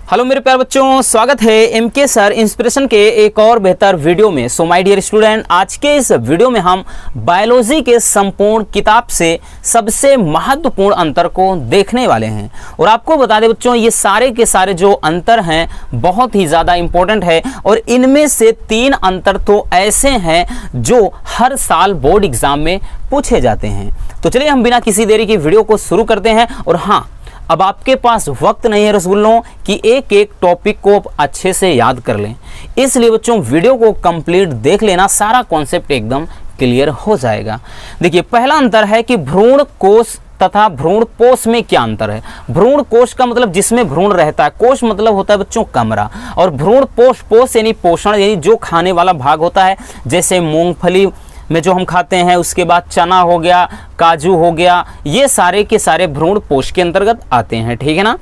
Hello मेरे प्यारे बच्चों, स्वागत है एमके सर इंस्पिरेशन के एक और बेहतर वीडियो में। सो माय डियर स्टूडेंट, आज के इस वीडियो में हम बायोलॉजी के संपूर्ण किताब से सबसे महत्वपूर्ण अंतर को देखने वाले हैं। और आपको बता दें बच्चों, ये सारे के सारे जो अंतर हैं बहुत ही ज़्यादा इंपॉर्टेंट है और इनमें से 3 अंतर तो ऐसे हैं जो हर साल बोर्ड एग्जाम में पूछे जाते हैं। तो चलिए हम बिना किसी देरी की वीडियो को शुरू करते हैं। और हाँ, अब आपके पास वक्त नहीं है रसगुल्लों कि एक एक टॉपिक को अच्छे से याद कर लें, इसलिए बच्चों वीडियो को कंप्लीट देख लेना, सारा कॉन्सेप्ट एकदम क्लियर हो जाएगा। देखिए, पहला अंतर है कि भ्रूण कोश तथा भ्रूण पोष में क्या अंतर है। भ्रूण कोश का मतलब जिसमें भ्रूण रहता है, कोश मतलब होता है बच्चों कमरा, और भ्रूण पोष, पोष यानी पोषण, यानी जो खाने वाला भाग होता है, जैसे मूंगफली में जो हम खाते हैं, उसके बाद चना हो गया, काजू हो गया, ये सारे के सारे भ्रूण पोष के अंतर्गत आते हैं। ठीक है ना।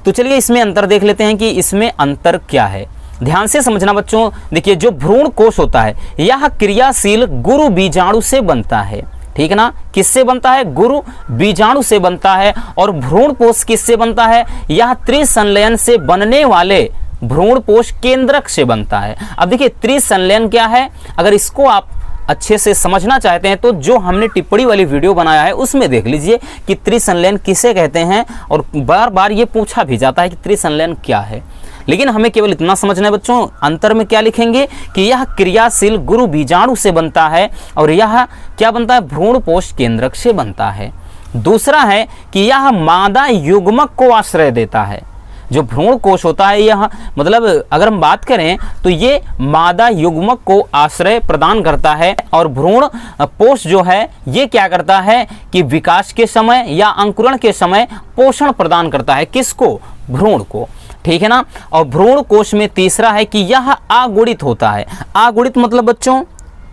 तो चलिए इसमें अंतर देख लेते हैं कि इसमें अंतर क्या है। ध्यान से समझना बच्चों। देखिए, जो भ्रूण कोश होता है यह क्रियाशील गुरु बीजाणु से बनता है। ठीक है ना। किससे बनता है? गुरु बीजाणु से बनता है। और भ्रूण पोष किससे बनता है? यह त्रिसंलयन से बनने वाले भ्रूण पोष केंद्रक से बनता है। अब देखिए, त्रिसंलयन क्या है, अगर इसको आप अच्छे से समझना चाहते हैं तो जो हमने टिप्पणी वाली वीडियो बनाया है उसमें देख लीजिए कि त्रिसंलयन किसे कहते हैं। और बार बार ये पूछा भी जाता है कि त्रिसंलयन क्या है, लेकिन हमें केवल इतना समझना है बच्चों, अंतर में क्या लिखेंगे कि यह क्रियाशील गुरु बीजाणु से बनता है और यह क्या बनता है? भ्रूण पोष केंद्रक से बनता है। दूसरा है कि यह मादा युग्मक को आश्रय देता है। जो भ्रूण कोश होता है, यह मतलब अगर हम बात करें तो ये मादा युग्मक को आश्रय प्रदान करता है। और भ्रूण पोष जो है ये क्या करता है कि विकास के समय या अंकुरण के समय पोषण प्रदान करता है। किसको? भ्रूण को। ठीक है ना। और भ्रूण कोश में तीसरा है कि यह अगुणित होता है। अगुणित मतलब बच्चों,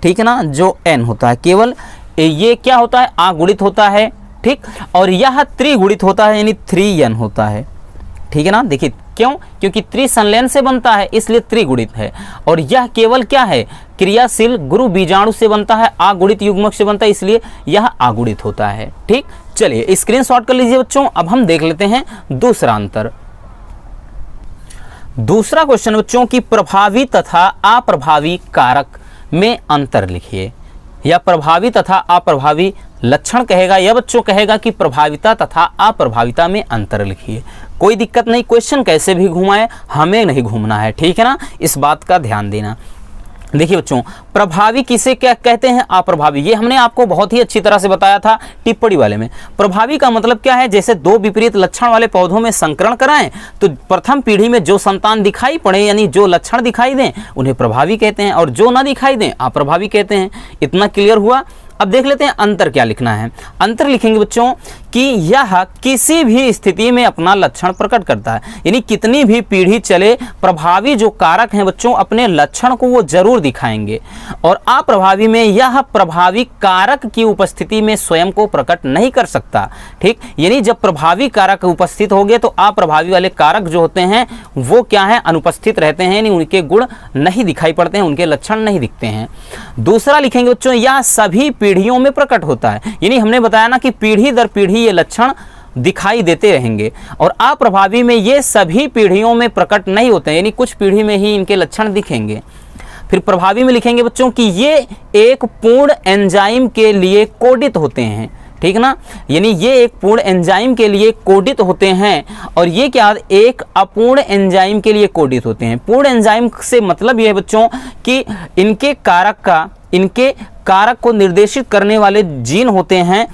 ठीक है ना, जो n होता है, केवल ये क्या होता है? अगुणित होता है। ठीक। और यह त्रिगुणित होता है, यानी 3n होता है। ठीक है ना। देखिए क्यों? क्योंकि त्रिसंलयन से बनता है इसलिए त्रिगुणित है। और यह केवल क्या है? क्रियाशील गुरु बीजाणु से बनता है, अगुणित युग्मक से बनता है, इसलिए यह अगुणित होता है। ठीक। चलिए स्क्रीनशॉट कर लीजिए बच्चों। अब हम देख लेते हैं दूसरा अंतर। दूसरा क्वेश्चन बच्चों की प्रभावी तथा अप्रभावी कारक में अंतर लिखिए। या प्रभावी तथा अप्रभावी लक्षण कहेगा, या बच्चों कहेगा कि प्रभाविता तथा अप्रभाविता में अंतर लिखिए। कोई दिक्कत नहीं, क्वेश्चन कैसे भी घुमाए, हमें नहीं घूमना है। ठीक है ना, इस बात का ध्यान देना। देखिए बच्चों, प्रभावी किसे क्या कहते हैं, अप्रभावी, ये हमने आपको बहुत ही अच्छी तरह से बताया था टिप्पणी वाले में। प्रभावी का मतलब क्या है? जैसे 2 विपरीत लक्षण वाले पौधों में संकरण कराएं तो प्रथम पीढ़ी में जो संतान दिखाई पड़े, यानी जो लक्षण दिखाई दें, उन्हें प्रभावी कहते हैं, और जो ना दिखाई दें अप्रभावी कहते हैं। इतना क्लियर हुआ। अब देख लेते हैं अंतर क्या लिखना है। अंतर लिखेंगे बच्चों कि यह किसी भी स्थिति में अपना लक्षण प्रकट करता है, यानी कितनी भी पीढ़ी चले प्रभावी जो कारक हैं बच्चों अपने लक्षण को वो जरूर दिखाएंगे। और अप्रभावी में यह प्रभावी कारक की उपस्थिति में स्वयं को प्रकट नहीं कर सकता। ठीक। यानी जब प्रभावी कारक उपस्थित हो गए तो अप्रभावी वाले कारक जो होते हैं वो क्या है? अनुपस्थित रहते हैं, यानी उनके गुण नहीं दिखाई पड़ते हैं, उनके लक्षण नहीं दिखते हैं। दूसरा लिखेंगे बच्चों, यह सभी पीढ़ियों में प्रकट होता है, यानी हमने बताया ना कि पीढ़ी दर पीढ़ी ये लक्षण दिखाई देते रहेंगे। और अप्रभावी में ये सभी पीढ़ियों में प्रकट नहीं होते हैं, यानी कुछ पीढ़ी में ही इनके लक्षण दिखेंगे। फिर प्रभावी में लिखेंगे बच्चों कि ये एक पूर्ण एंजाइम के लिए कोडित होते हैं। ठीक ना, यानी ये एक पूर्ण एंजाइम के लिए कोडित होते हैं। और ये क्या? एक अपूर्ण एंजाइम के लिए कोडित होते हैं। पूर्ण एंजाइम से मतलब ये है बच्चों कि इनके कारक को निर्देशित करने वाले जीन होते हैं,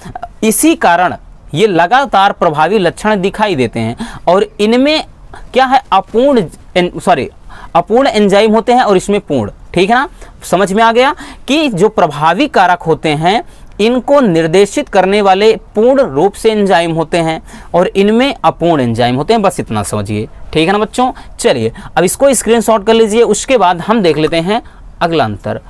इसी कारण ये लगातार प्रभावी लक्षण दिखाई देते हैं। और इनमें क्या है? अपूर्ण एंजाइम होते हैं और इसमें पूर्ण। ठीक है ना, समझ में आ गया कि जो प्रभावी कारक होते हैं इनको निर्देशित करने वाले पूर्ण रूप से एंजाइम होते हैं और इनमें अपूर्ण एंजाइम होते हैं। बस इतना समझिए। ठीक है ना बच्चों। चलिए अब इसको स्क्रीनशॉट कर लीजिए, उसके बाद हम देख लेते हैं अगला अंतर।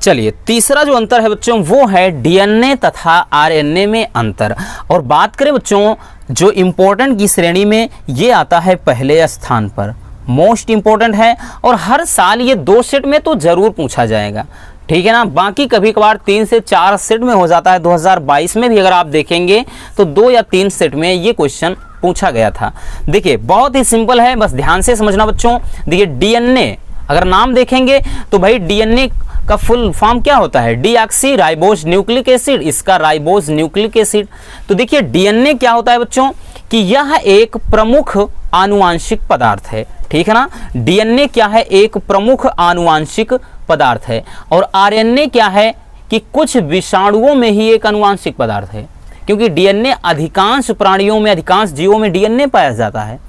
चलिए तीसरा जो अंतर है बच्चों वो है डीएनए तथा आरएनए में अंतर। और बात करें बच्चों जो इम्पोर्टेंट की श्रेणी में ये आता है पहले स्थान पर, मोस्ट इम्पोर्टेंट है और हर साल ये 2 सेट में तो जरूर पूछा जाएगा। ठीक है ना, बाकी कभी कभार 3 से 4 सेट में हो जाता है। 2022 में भी अगर आप देखेंगे तो 2 या 3 सेट में ये क्वेश्चन पूछा गया था। देखिए बहुत ही सिंपल है, बस ध्यान से समझना बच्चों। देखिए डीएनए अगर नाम देखेंगे तो भाई डीएनए का फुल फॉर्म क्या होता है, डीऑक्सी राइबोज न्यूक्लिक एसिड, इसका राइबोज न्यूक्लिक एसिड। तो देखिए डीएनए क्या होता है बच्चों कि यह एक प्रमुख आनुवांशिक पदार्थ है, ठीक है ना। डीएनए क्या है, एक प्रमुख आनुवांशिक पदार्थ है। और आरएनए क्या है कि कुछ विषाणुओं में ही एक आनुवांशिक पदार्थ है, क्योंकि डीएनए अधिकांश प्राणियों में, अधिकांश जीवों में डीएनए पाया जाता है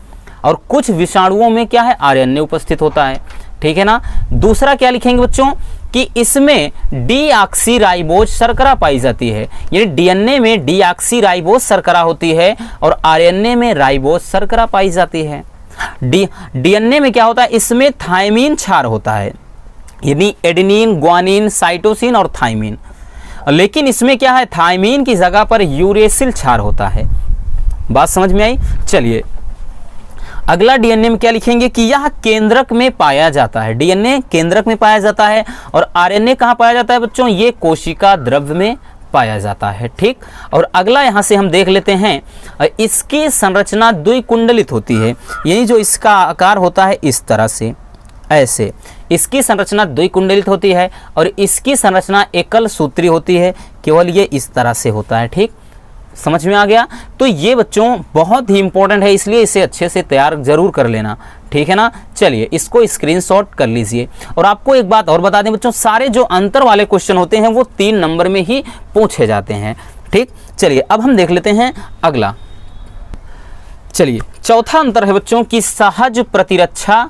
और कुछ विषाणुओं में क्या है, आरएनए उपस्थित होता है, ठीक है ना। दूसरा क्या लिखेंगे बच्चों कि इसमें डीऑक्सीराइबोज शर्करा पाई जाती है, यानी डीएनए में डीऑक्सीराइबोज शर्करा होती है और आरएनए में राइबोज शर्करा पाई जाती है। डीएनए में क्या होता है, इसमें थायमीन क्षार होता है, यानी एडेनिन, ग्वानिन, साइटोसिन और थायमीन। लेकिन इसमें क्या है, थायमीन की जगह पर यूरेसिल क्षार होता है। बात समझ में आई। चलिए अगला डीएनए में क्या लिखेंगे कि यह केंद्रक में पाया जाता है, डीएनए केंद्रक में पाया जाता है। और आरएनए कहाँ पाया जाता है बच्चों, ये कोशिका द्रव्य में पाया जाता है, ठीक। और अगला यहाँ से हम देख लेते हैं, इसकी संरचना द्विकुंडलित होती है, यानी जो इसका आकार होता है इस तरह से, ऐसे इसकी संरचना द्विकुंडलित होती है और इसकी संरचना एकल सूत्री होती है, केवल ये इस तरह से होता है, ठीक। समझ में आ गया। तो ये बच्चों बहुत ही इंपॉर्टेंट है, इसलिए इसे अच्छे से तैयार जरूर कर लेना, ठीक है ना। चलिए इसको स्क्रीनशॉट कर लीजिए। और आपको एक बात और बता दें बच्चों, सारे जो अंतर वाले क्वेश्चन होते हैं वो 3 नंबर में ही पूछे जाते हैं, ठीक। चलिए अब हम देख लेते हैं अगला। चलिए चौथा अंतर है बच्चों कि सहज प्रतिरक्षा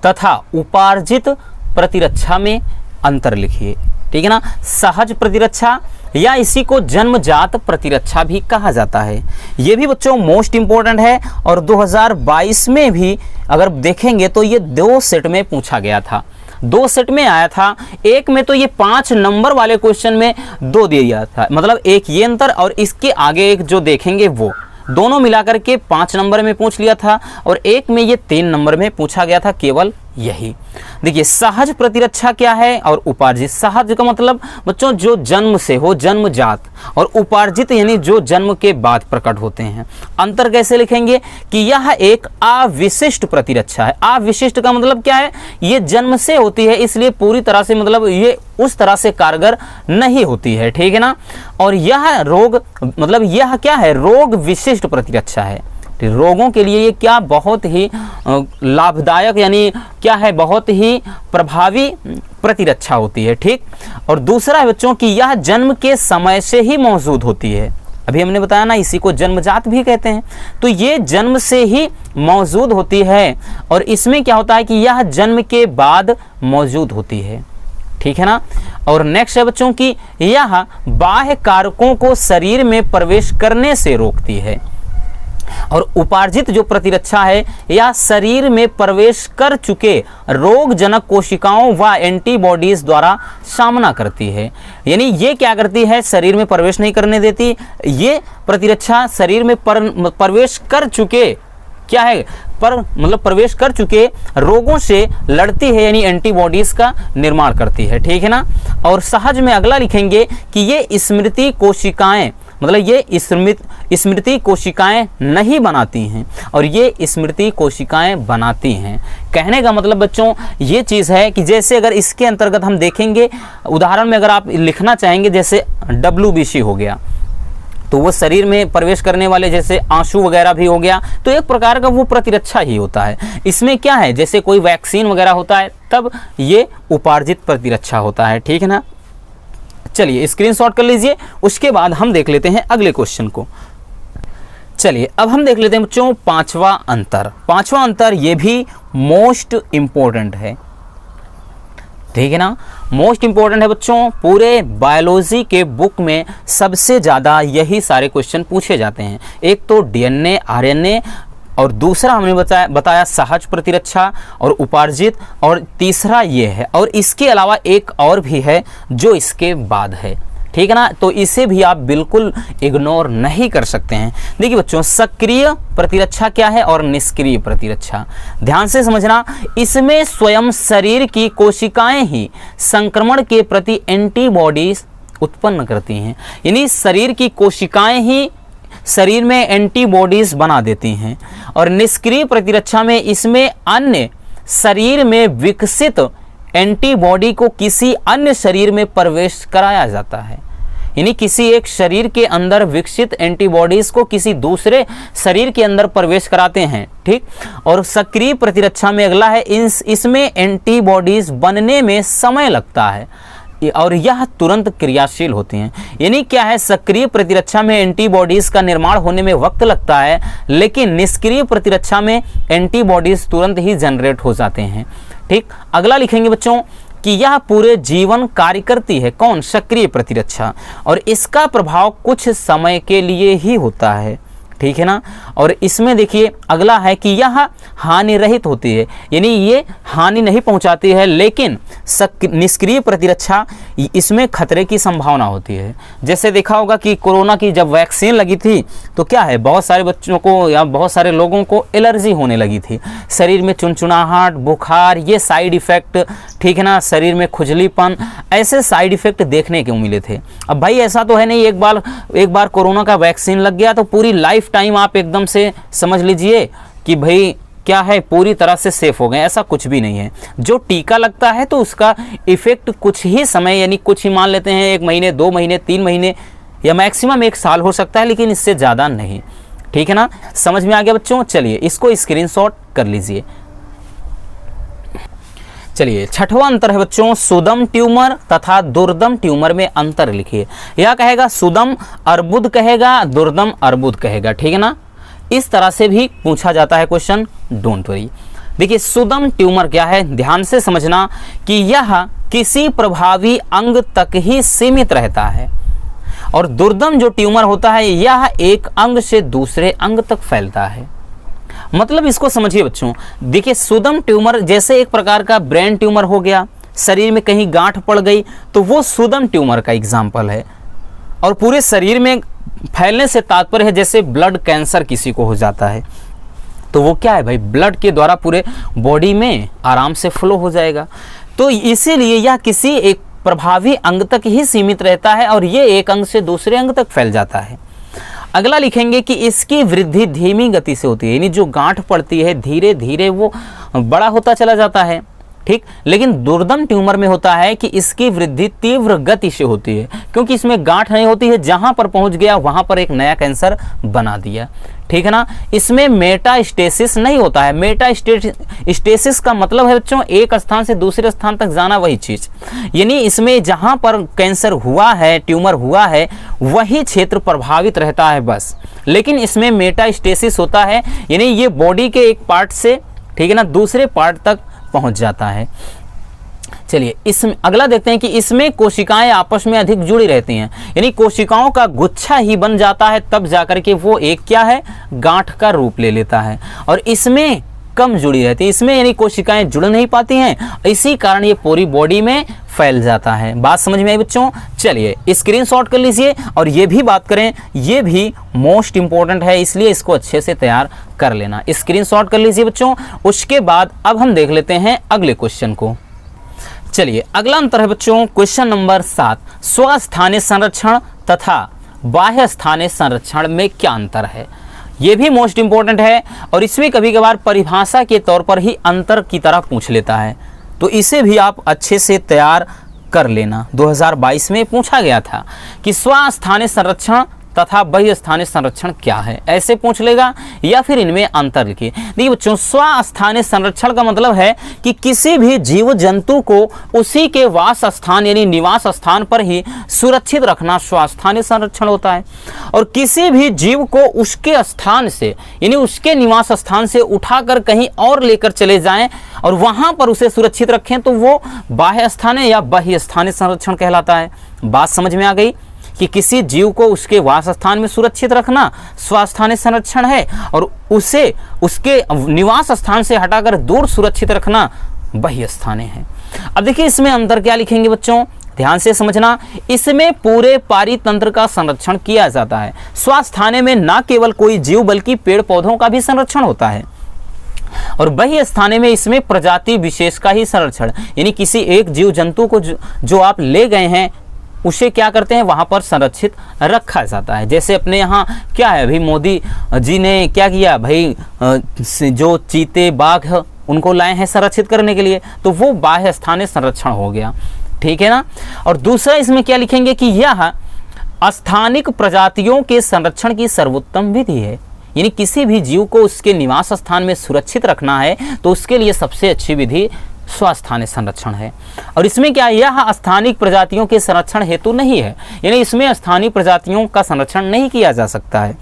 तथा उपार्जित प्रतिरक्षा में अंतर लिखिए, ठीक है ना। सहज प्रतिरक्षा या इसी को जन्मजात प्रतिरक्षा भी कहा जाता है, ये भी बच्चों मोस्ट इंपॉर्टेंट है। और 2022 में भी अगर देखेंगे तो ये 2 सेट में पूछा गया था, 2 सेट में आया था। एक में तो ये 5 नंबर वाले क्वेश्चन में 2 दिया था, मतलब एक ये अंतर और इसके आगे एक जो देखेंगे वो दोनों मिलाकर के 5 नंबर में पूछ लिया था। और एक में ये 3 नंबर में पूछा गया था, केवल यही। देखिए सहज प्रतिरक्षा क्या है और उपार्जित। सहज का मतलब बच्चों जो जन्म से हो, जन्मजात, और उपार्जित यानी जो जन्म के बाद प्रकट होते हैं। अंतर कैसे लिखेंगे कि यह एक अविशिष्ट प्रतिरक्षा है। अविशिष्ट का मतलब क्या है, ये जन्म से होती है, इसलिए पूरी तरह से मतलब ये उस तरह से कारगर नहीं होती है, ठीक है ना। और यह रोग मतलब यह क्या है, रोग विशिष्ट प्रतिरक्षा है। रोगों के लिए ये क्या बहुत ही लाभदायक यानी क्या है, बहुत ही प्रभावी प्रतिरक्षा होती है, ठीक। और दूसरा है बच्चों कि यह जन्म के समय से ही मौजूद होती है। अभी हमने बताया ना, इसी को जन्मजात भी कहते हैं। तो ये जन्म से ही मौजूद होती है और इसमें क्या होता है कि यह जन्म के बाद मौजूद होती है, ठीक है ना। और नेक्स्ट है बच्चों कि यह बाह्य कारकों को शरीर में प्रवेश करने से रोकती है। और उपार्जित जो प्रतिरक्षा है यह शरीर में प्रवेश कर चुके रोगजनक कोशिकाओं व एंटीबॉडीज द्वारा सामना करती है। यानी ये क्या करती है, शरीर में प्रवेश नहीं करने देती। ये प्रतिरक्षा शरीर में प्रवेश कर चुके क्या है, पर मतलब प्रवेश कर चुके रोगों से लड़ती है, यानी एंटीबॉडीज का निर्माण करती है, ठीक है ना। और सहज में अगला लिखेंगे कि ये स्मृति कोशिकाएं मतलब ये स्मृति कोशिकाएं नहीं बनाती हैं और ये स्मृति कोशिकाएं बनाती हैं। कहने का मतलब बच्चों ये चीज़ है कि जैसे अगर इसके अंतर्गत हम देखेंगे, उदाहरण में अगर आप लिखना चाहेंगे जैसे WBC हो गया, तो वो शरीर में प्रवेश करने वाले जैसे आंसू वगैरह भी हो गया, तो एक प्रकार का वो प्रतिरक्षा ही होता है। इसमें क्या है, जैसे कोई वैक्सीन वगैरह होता है तब ये उपार्जित प्रतिरक्षा होता है, ठीक है ना। चलिए स्क्रीनशॉट कर लीजिए। उसके बाद हम देख लेते हैं अगले क्वेश्चन को। चलिए अब हम देख लेते हैं बच्चों पांचवा अंतर ये भी मोस्ट इंपॉर्टेंट है, ठीक है ना। मोस्ट इंपॉर्टेंट है बच्चों, पूरे बायोलॉजी के बुक में सबसे ज़्यादा यही सारे क्वेश्चन पूछे जाते हैं। एक तो डीएनए, आरएनए, और दूसरा हमने बताया सहज प्रतिरक्षा और उपार्जित, और तीसरा ये है। और इसके अलावा एक और भी है जो इसके बाद है, ठीक है ना। तो इसे भी आप बिल्कुल इग्नोर नहीं कर सकते हैं। देखिए बच्चों सक्रिय प्रतिरक्षा क्या है और निष्क्रिय प्रतिरक्षा, ध्यान से समझना। इसमें स्वयं शरीर की कोशिकाएं ही संक्रमण के प्रति एंटीबॉडीज उत्पन्न करती हैं, यानी शरीर की कोशिकाएं ही शरीर में एंटीबॉडीज बना देती हैं। और निष्क्रिय प्रतिरक्षा में इसमें अन्य शरीर में विकसित एंटीबॉडी को किसी अन्य शरीर में प्रवेश कराया जाता है, यानी किसी एक शरीर के अंदर विकसित एंटीबॉडीज को किसी दूसरे शरीर के अंदर प्रवेश कराते हैं। ठीक। और सक्रिय प्रतिरक्षा में अगला है, इसमें एंटीबॉडीज बनने में समय लगता है और यह तुरंत क्रियाशील होती हैं। यानी क्या है, सक्रिय प्रतिरक्षा में एंटीबॉडीज का निर्माण होने में वक्त लगता है, लेकिन निष्क्रिय प्रतिरक्षा में एंटीबॉडीज तुरंत ही जनरेट हो जाते हैं। ठीक। अगला लिखेंगे बच्चों कि यह पूरे जीवन कार्य करती है, कौन, सक्रिय प्रतिरक्षा, और इसका प्रभाव कुछ समय के लिए ही होता है। ठीक है ना। और इसमें देखिए अगला है कि यह हानि रहित होती है, यानी ये हानि नहीं पहुंचाती है, लेकिन निष्क्रिय प्रतिरक्षा इसमें खतरे की संभावना होती है। जैसे देखा होगा कि कोरोना की जब वैक्सीन लगी थी तो क्या है, बहुत सारे बच्चों को या बहुत सारे लोगों को एलर्जी होने लगी थी, शरीर में चुनचुनाहट, बुखार, ये साइड इफेक्ट, ठीक है ना, शरीर में खुजलीपन, ऐसे साइड इफेक्ट देखने को मिले थे। अब भाई ऐसा तो है नहीं एक बार कोरोना का वैक्सीन लग गया तो पूरी लाइफ टाइम आप एकदम से समझ लीजिए कि भाई क्या है, पूरी तरह से सेफ हो गए, ऐसा कुछ भी नहीं है। जो टीका लगता है तो उसका इफेक्ट कुछ ही समय, यानी कुछ ही मान लेते हैं 1 महीने, 2 महीने, 3 महीने या मैक्सिमम 1 साल हो सकता है, लेकिन इससे ज़्यादा नहीं। ठीक है ना, समझ में आ गया बच्चों। चलिए इसको स्क्रीनशॉट कर लीजिए। चलिए छठवां अंतर है बच्चों, सुदम ट्यूमर तथा दुर्दम ट्यूमर में अंतर लिखिए। यह कहेगा सुदम अर्बुद कहेगा, दुर्दम अर्बुद कहेगा। ठीक है ना, इस तरह से भी पूछा जाता है क्वेश्चन, डोंट वरी। देखिए सुदम ट्यूमर क्या है, ध्यान से समझना कि यह किसी प्रभावी अंग तक ही सीमित रहता है, और दुर्दम जो ट्यूमर होता है यह एक अंग से दूसरे अंग तक फैलता है। मतलब इसको समझिए बच्चों, देखिए सुदम ट्यूमर जैसे एक प्रकार का ब्रेन ट्यूमर हो गया, शरीर में कहीं गांठ पड़ गई तो वो सुदम ट्यूमर का एग्जाम्पल है। और पूरे शरीर में फैलने से तात्पर्य है जैसे ब्लड कैंसर किसी को हो जाता है तो वो क्या है भाई, ब्लड के द्वारा पूरे बॉडी में आराम से फ्लो हो जाएगा। तो इसीलिए यह किसी एक प्रभावी अंग तक ही सीमित रहता है और ये एक अंग से दूसरे अंग तक फैल जाता है। अगला लिखेंगे कि इसकी वृद्धि धीमी गति से होती है, यानी जो गांठ पड़ती है धीरे धीरे वो बड़ा होता चला जाता है। ठीक। लेकिन दुर्दम ट्यूमर में होता है कि इसकी वृद्धि तीव्र गति से होती है, क्योंकि इसमें गांठ नहीं होती है, जहां पर पहुंच गया वहां पर एक नया कैंसर बना दिया। ठीक है ना। इसमें मेटास्टेसिस नहीं होता है। मेटास्टेसिस का मतलब है बच्चों एक स्थान से दूसरे स्थान तक जाना, वही चीज, यानी इसमें जहां पर कैंसर हुआ है, ट्यूमर हुआ है, वही क्षेत्र प्रभावित रहता है बस। लेकिन इसमें मेटास्टेसिस होता है, यानी ये बॉडी के एक पार्ट से, ठीक है ना, दूसरे पार्ट तक पहुंच जाता है। चलिए इसमें अगला देखते हैं कि इसमें कोशिकाएं आपस में अधिक जुड़ी रहती हैं, यानी कोशिकाओं का गुच्छा ही बन जाता है, तब जाकर के वो एक क्या है, गांठ का रूप ले लेता है। और इसमें कम जुड़ी रहती है, इसमें यानी कोशिकाएं जुड़ नहीं पाती हैं, इसी कारण ये पूरी बॉडी में फैल जाता है। बात समझ में आई बच्चों। चलिए स्क्रीनशॉट कर लीजिए और ये भी बात करें, ये भी मोस्ट इंपॉर्टेंट है, इसलिए इसको अच्छे से तैयार कर लेना। स्क्रीनशॉट कर लीजिए बच्चों। उसके बाद अब हम देख लेते हैं अगले क्वेश्चन को। चलिए अगला अंतर है बच्चों क्वेश्चन नंबर 7, स्वस्थानीय संरक्षण तथा बाह्य स्थानीय संरक्षण में क्या अंतर है। ये भी मोस्ट इंपॉर्टेंट है और इसमें कभी कभार परिभाषा के तौर पर ही अंतर की तरह पूछ लेता है, तो इसे भी आप अच्छे से तैयार कर लेना। 2022 में पूछा गया था कि स्वस्थानीय संरक्षण तथा बाह्य स्थानीय संरक्षण क्या है, ऐसे पूछ लेगा या फिर इनमें अंतर लिखिए। देखिए बच्चों स्वस्थानीय संरक्षण का मतलब है कि किसी भी जीव जंतु को उसी के वास स्थान यानी निवास स्थान पर ही सुरक्षित रखना स्वस्थानीय संरक्षण होता है। और किसी भी जीव को उसके स्थान से यानी उसके निवास स्थान से उठाकर कहीं और लेकर चले जाएं और वहां पर उसे सुरक्षित रखें तो वो बाह्य स्थानीय या बाह्य स्थानीय संरक्षण कहलाता है। बात समझ में आ गई कि किसी जीव को उसके वास स्थान में सुरक्षित रखना स्वस्थानीय संरक्षण है और उसे उसके निवास स्थान से हटाकर दूर सुरक्षित रखना बाह्य स्थानीय है। अब देखिए इसमें अंतर क्या लिखेंगे बच्चों, ध्यान से समझना। इसमें पूरे पारितंत्र का संरक्षण किया जाता है। स्वस्थानीय में न केवल कोई जीव बल्कि पेड़ पौधों का भी संरक्षण होता है। और बाह्य स्थानीय में इसमें प्रजाति विशेष का ही संरक्षण, यानी किसी एक जीव जंतु को जो आप ले गए हैं उसे क्या करते हैं, वहाँ पर संरक्षित रखा जाता है। जैसे अपने यहाँ क्या है भाई, मोदी जी ने क्या किया भाई, जो चीते बाघ उनको लाए हैं संरक्षित करने के लिए, तो वो बाह्य स्थानीय संरक्षण हो गया, ठीक है ना। और दूसरा इसमें क्या लिखेंगे कि यह स्थानिक प्रजातियों के संरक्षण की सर्वोत्तम विधि है, यानी किसी भी जीव को उसके निवास स्थान में सुरक्षित रखना है तो उसके लिए सबसे अच्छी विधि स्वस्थानीय संरक्षण है। और इसमें क्या, यह स्थानिक प्रजातियों के संरक्षण हेतु नहीं है, यानी इसमें स्थानीय प्रजातियों का संरक्षण नहीं किया जा सकता है।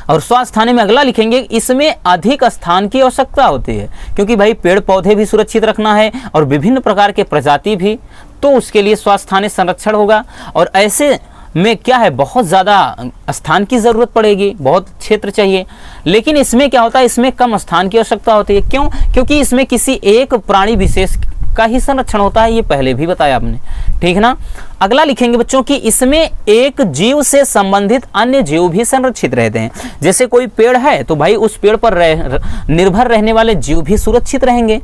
और स्वस्थानीय में अगला लिखेंगे, इसमें अधिक स्थान की आवश्यकता होती है, क्योंकि भाई पेड़ पौधे भी सुरक्षित रखना है और विभिन्न प्रकार के प्रजाति भी, तो उसके लिए स्वस्थानीय संरक्षण होगा। और ऐसे में क्या है, बहुत ज़्यादा स्थान की ज़रूरत पड़ेगी, बहुत क्षेत्र चाहिए। लेकिन इसमें क्या होता है, इसमें कम स्थान की आवश्यकता होती है। क्यों? क्योंकि इसमें किसी एक प्राणी विशेष का ही संरक्षण होता है, ये पहले भी बताया आपने, ठीक है ना। अगला लिखेंगे बच्चों कि इसमें एक जीव से संबंधित अन्य जीव भी संरक्षित रहते हैं। जैसे कोई पेड़ है तो भाई उस पेड़ पर निर्भर रहने वाले जीव भी सुरक्षित रहेंगे।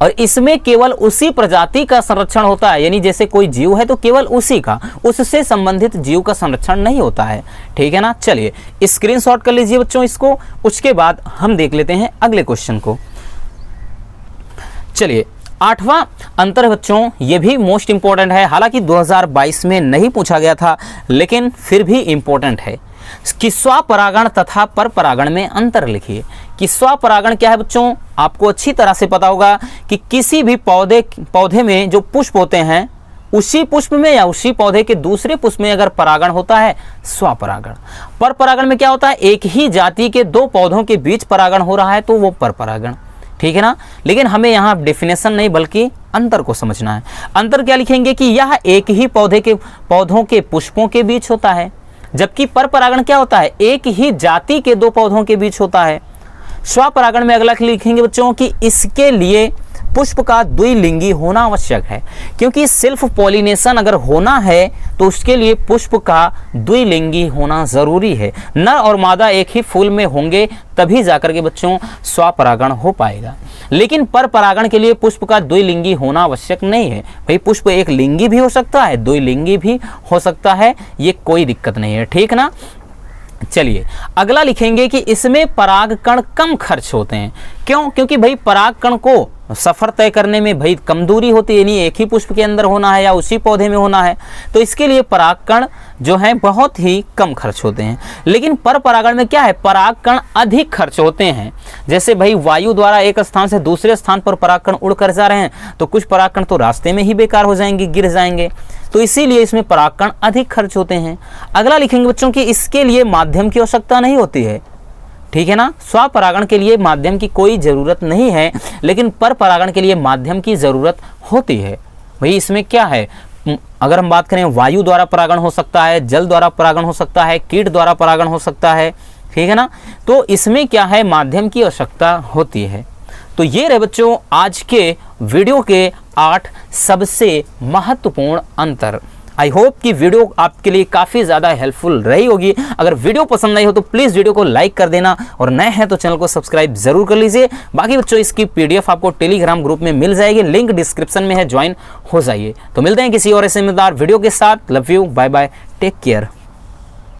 और इसमें केवल उसी प्रजाति का संरक्षण होता है, यानी जैसे कोई जीव है तो केवल उसी का, उससे संबंधित जीव का संरक्षण नहीं होता है, ठीक है ना। चलिए स्क्रीनशॉट कर लीजिए बच्चों इसको, उसके बाद हम देख लेते हैं अगले क्वेश्चन को। चलिए 8वां अंतर बच्चों, ये भी मोस्ट इंपॉर्टेंट है, हालांकि 2022 में नहीं पूछा गया था लेकिन फिर भी इंपॉर्टेंट है कि स्वपरागण तथा परपरागण में अंतर लिखिए। कि स्वपरागण क्या है बच्चों, आपको अच्छी तरह से पता होगा कि किसी भी पौधे में जो पुष्प होते हैं, उसी पुष्प में या उसी पौधे के दूसरे पुष्प में अगर परागण होता है, स्वपरागण। परपरागण में क्या होता है, एक ही जाति के दो पौधों के बीच परागण हो रहा है तो वो परपरागण, ठीक है ना। लेकिन हमें यहाँ डेफिनेशन नहीं बल्कि अंतर को समझना है। अंतर क्या लिखेंगे कि यह एक ही पौधों के पुष्पों के बीच होता है, जबकि परपरागण क्या होता है, एक ही जाति के दो पौधों के बीच होता है। स्वपरागण में अगला लिखेंगे बच्चों कि इसके लिए पुष्प का द्विलिंगी होना आवश्यक है, क्योंकि सेल्फ पॉलिनेशन अगर होना है तो उसके लिए पुष्प का द्विलिंगी होना जरूरी है। नर और मादा एक ही फूल में होंगे तभी जाकर के बच्चों स्वपरागण हो पाएगा। लेकिन परपरागण के लिए पुष्प का द्विलिंगी होना आवश्यक नहीं है। भाई पुष्प एक लिंगी भी हो सकता है, द्विलिंगी भी हो सकता है, ये कोई दिक्कत नहीं है, ठीक ना। चलिए अगला लिखेंगे कि इसमें परागकण कम खर्च होते हैं। क्यों? क्योंकि भाई परागकण को सफर तय करने में भाई कम दूरी होती है, यानी एक ही पुष्प के अंदर होना है या उसी पौधे में होना है, तो इसके लिए परागकण जो है बहुत ही कम खर्च होते हैं। लेकिन परपरागण में क्या है, परागकण अधिक खर्च होते हैं। जैसे भाई वायु द्वारा एक स्थान से दूसरे स्थान पर परागकण उड़कर जा रहे हैं तो कुछ परागकण तो रास्ते में ही बेकार हो जाएंगे, गिर जाएंगे, तो इसीलिए इसमें परागकण अधिक खर्च होते हैं। अगला लिखेंगे बच्चों कि इसके लिए माध्यम की आवश्यकता नहीं होती है, ठीक है ना। स्वपरागण के लिए माध्यम की कोई ज़रूरत नहीं है, लेकिन परपरागण के लिए माध्यम की ज़रूरत होती है। भाई इसमें क्या है, अगर हम बात करें वायु द्वारा परागण हो सकता है, जल द्वारा परागण हो सकता है, कीट द्वारा परागण हो सकता है, ठीक है ना। तो इसमें क्या है, माध्यम की आवश्यकता होती है। तो ये रहे बच्चों आज के वीडियो के 8 सबसे महत्वपूर्ण अंतर। आई होप कि वीडियो आपके लिए काफ़ी ज़्यादा हेल्पफुल रही होगी। अगर वीडियो पसंद आई हो तो प्लीज़ वीडियो को लाइक कर देना और नए हैं तो चैनल को सब्सक्राइब जरूर कर लीजिए। बाकी बच्चों इसकी PDF आपको टेलीग्राम ग्रुप में मिल जाएगी, लिंक डिस्क्रिप्शन में है, ज्वाइन हो जाइए। तो मिलते हैं किसी और ऐसे मजेदार वीडियो के साथ। Love you, bye bye, take care.